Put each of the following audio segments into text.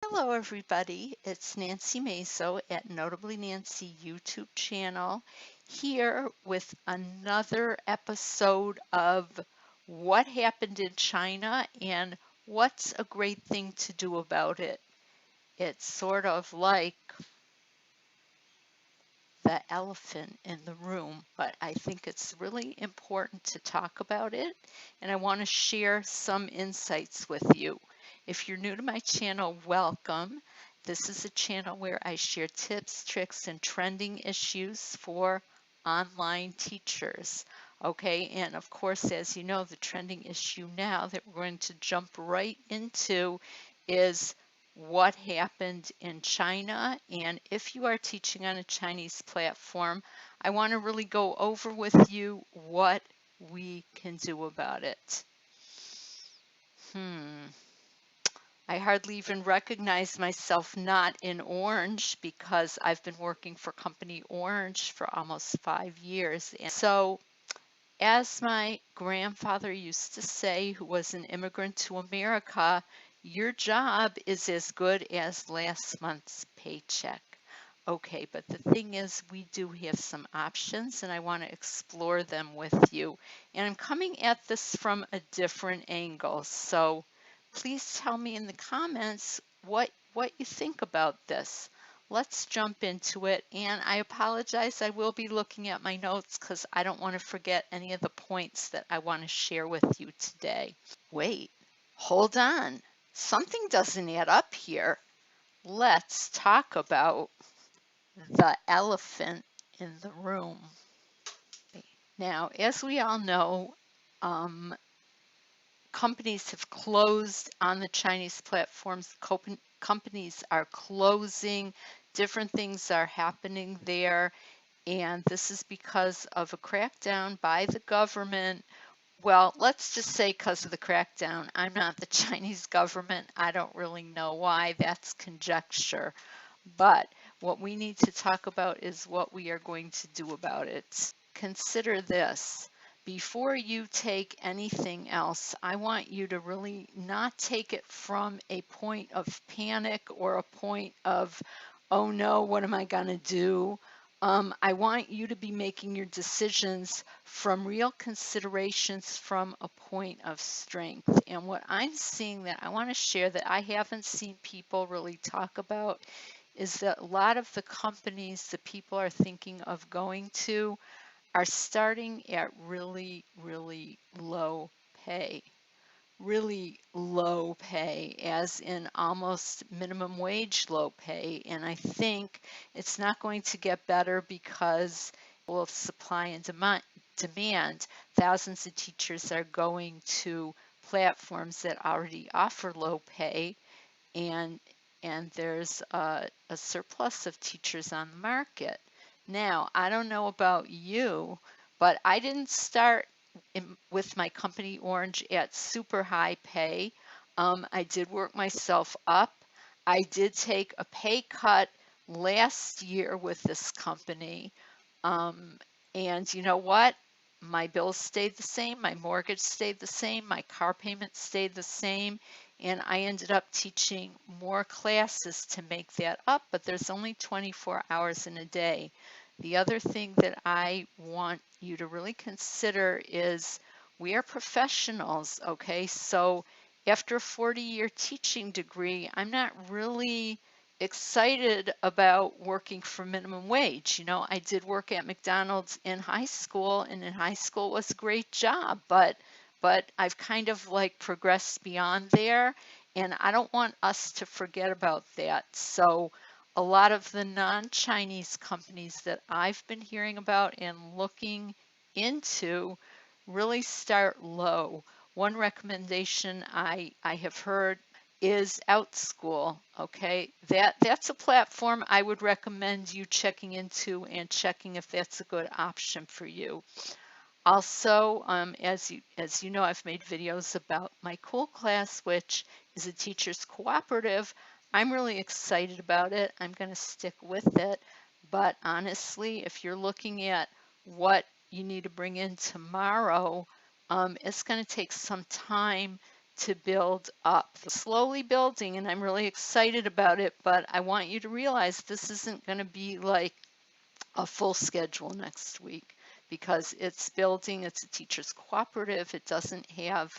Hello, everybody. It's Nancy Maso at Notably Nancy YouTube channel here with another episode of What Happened in China and What's a Great Thing to Do About It. It's sort of like the elephant in the room, but I think it's really important to talk about it, and I want to share some insights with you. If you're new to my channel, welcome. This is a channel where I share tips, tricks, and trending issues for online teachers. Okay, and of course, as you know, the trending issue now that we're going to jump right into is what happened in China. And if you are teaching on a Chinese platform, I want to really go over with you what we can do about it. I hardly even recognize myself not in Orange because I've been working for Company Orange for almost 5 years. And so, as my grandfather used to say, who was an immigrant to America, your job is as good as last month's paycheck. Okay, but the thing is, we do have some options, and I want to explore them with you. And I'm coming at this from a different angle. So please tell me in the comments what you think about this. Let's jump into it. And I apologize, I will be looking at my notes because I don't want to forget any of the points that I want to share with you today. Wait, hold on. Something doesn't add up here. Let's talk about the elephant in the room. Now, as we all know, companies have closed on the Chinese platforms. Companies are closing. Different things are happening there. And this is because of a crackdown by the government. Well, let's just say because of the crackdown. I'm not the Chinese government. I don't really know why. That's conjecture. But what we need to talk about is what we are going to do about it. Consider this. Before you take anything else, I want you to really not take it from a point of panic or a point of, oh no, what am I going to do? I want you to be making your decisions from real considerations from a point of strength. And what I'm seeing that I want to share that I haven't seen people really talk about is that a lot of the companies that people are thinking of going to are starting at really, really low pay. Really low pay, as in almost minimum wage low pay. And I think it's not going to get better because of supply and demand. Thousands of teachers are going to platforms that already offer low pay, and there's a surplus of teachers on the market. Now, I don't know about you, but I didn't start with my company Orange at super high pay. I did work myself up. I did take a pay cut last year with this company. And you know what? My bills stayed the same, my mortgage stayed the same, my car payment stayed the same, and I ended up teaching more classes to make that up, but there's only 24 hours in a day. The other thing that I want you to really consider is we are professionals, okay? So after a 40-year teaching degree, I'm not really excited about working for minimum wage. You know, I did work at McDonald's in high school, and in high school it was a great job, but I've kind of like progressed beyond there, and I don't want us to forget about that. So a lot of the non-Chinese companies that I've been hearing about and looking into really start low. One recommendation I have heard is OutSchool. Okay, that's a platform I would recommend you checking into and checking if that's a good option for you. Also, as you know, I've made videos about my Cool Class, which is a teachers cooperative. I'm really excited about it. I'm going to stick with it. But honestly, if you're looking at what you need to bring in tomorrow, it's going to take some time to build up. Slowly building, and I'm really excited about it, but I want you to realize this isn't going to be like a full schedule next week because it's building. It's a teachers cooperative. It doesn't have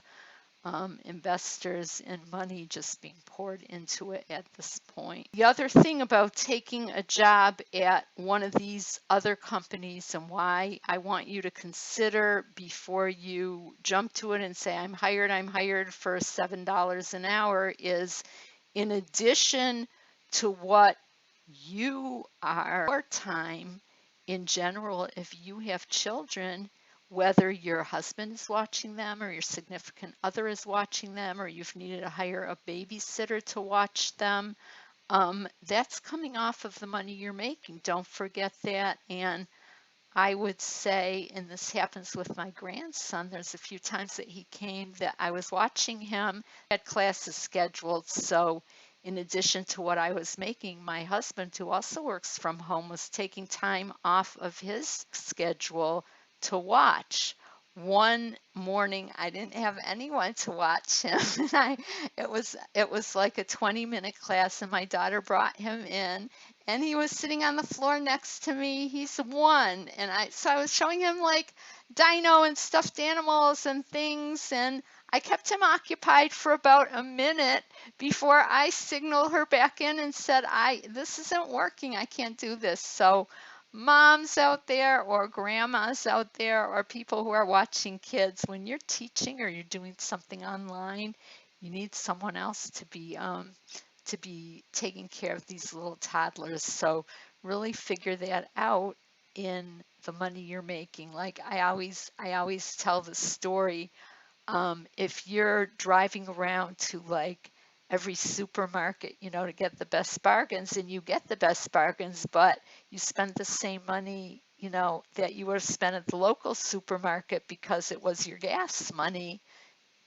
investors and money just being poured into it at this point. The other thing about taking a job at one of these other companies and why I want you to consider before you jump to it and say, I'm hired for $7 an hour is in addition to what you are part-time in general, if you have children, whether your husband is watching them or your significant other is watching them or you've needed to hire a babysitter to watch them, that's coming off of the money you're making. Don't forget that. And I would say, and this happens with my grandson, there's a few times that he came that I was watching him, had classes scheduled. So in addition to what I was making, my husband, who also works from home, was taking time off of his schedule to watch. One morning I didn't have anyone to watch him and it was like a 20-minute class and my daughter brought him in and he was sitting on the floor next to me. He's one, and I was showing him like dino and stuffed animals and things, and I kept him occupied for about a minute before I signaled her back in and said, this isn't working. I can't do this. So moms out there or grandmas out there or people who are watching kids, when you're teaching or you're doing something online, you need someone else to be taking care of these little toddlers. So really figure that out in the money you're making. Like I always tell the story. If you're driving around to like every supermarket, to get the best bargains, and you get the best bargains, but you spend the same money, that you would have spent at the local supermarket because it was your gas money,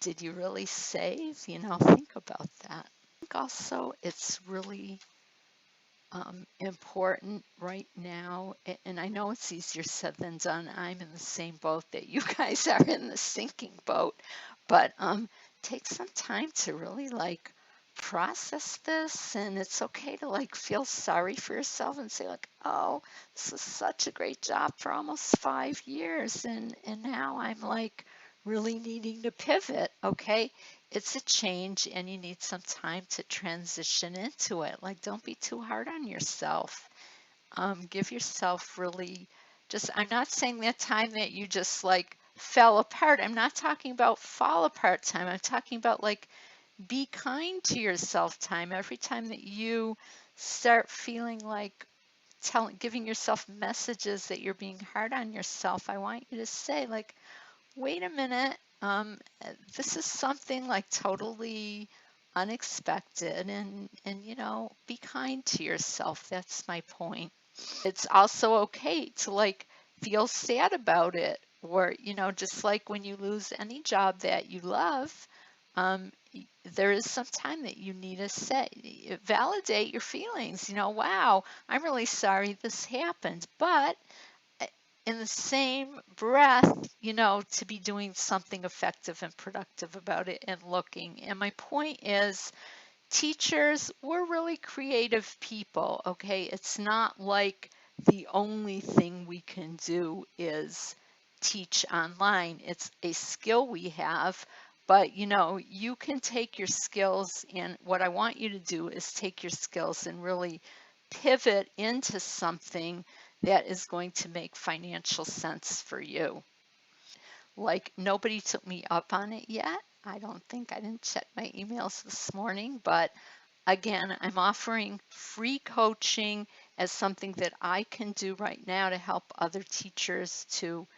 did you really save? Think about that. I think also it's really important right now, and I know it's easier said than done. I'm in the same boat that you guys are in, the sinking boat, but take some time to really like process this, and it's okay to like feel sorry for yourself and say like, oh, this was such a great job for almost 5 years, and now I'm like really needing to pivot. Okay, it's a change and you need some time to transition into it. Like, don't be too hard on yourself. Give yourself really I'm not saying that time that you just like fell apart. I'm not talking about fall apart time. I'm talking about like be kind to yourself time. Every time that you start feeling like giving yourself messages that you're being hard on yourself, I want you to say like, wait a minute, this is something like totally unexpected, and be kind to yourself. That's my point. It's also okay to like feel sad about it, or just like when you lose any job that you love, there is some time that you need to say, validate your feelings. Wow, I'm really sorry this happened, but in the same breath, to be doing something effective and productive about it and looking. And my point is, teachers, we're really creative people, okay? It's not like the only thing we can do is teach online. It's a skill we have, but you can take your skills, and what I want you to do is take your skills and really pivot into something that is going to make financial sense for you. Like, nobody took me up on it yet. I didn't check my emails this morning, but again, I'm offering free coaching as something that I can do right now to help other teachers to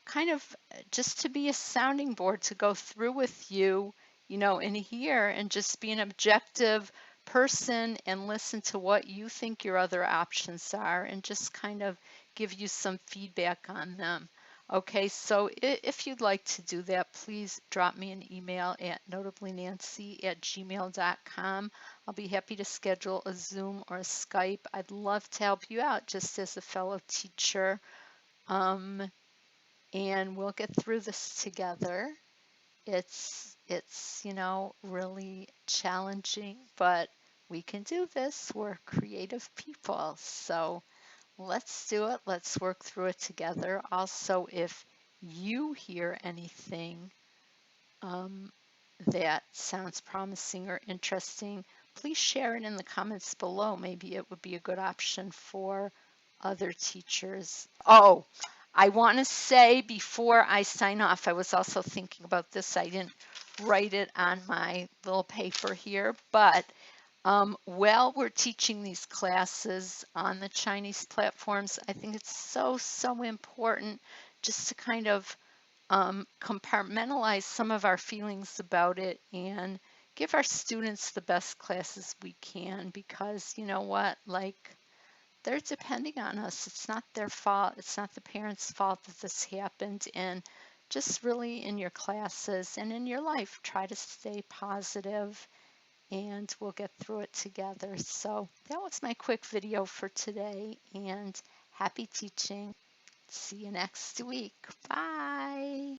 kind of just to be a sounding board to go through with you, in here and just be an objective person and listen to what you think your other options are and just kind of give you some feedback on them. Okay, so if you'd like to do that, please drop me an email at notablynancy@gmail.com. I'll be happy to schedule a Zoom or a Skype. I'd love to help you out just as a fellow teacher. And we'll get through this together. It's it's, really challenging, but we can do this. We're creative people. So let's do it. Let's work through it together. Also, if you hear anything um, that sounds promising or interesting, please share it in the comments below. Maybe it would be a good option for other teachers. Oh, I want to say before I sign off, I was also thinking about this. I didn't write it on my little paper here, but while we're teaching these classes on the Chinese platforms, I think it's so important just to kind of compartmentalize some of our feelings about it and give our students the best classes we can, because you know what, like, they're depending on us. It's not their fault. It's not the parents' fault that this happened. And just really in your classes and in your life, try to stay positive and we'll get through it together. So that was my quick video for today, and happy teaching. See you next week. Bye.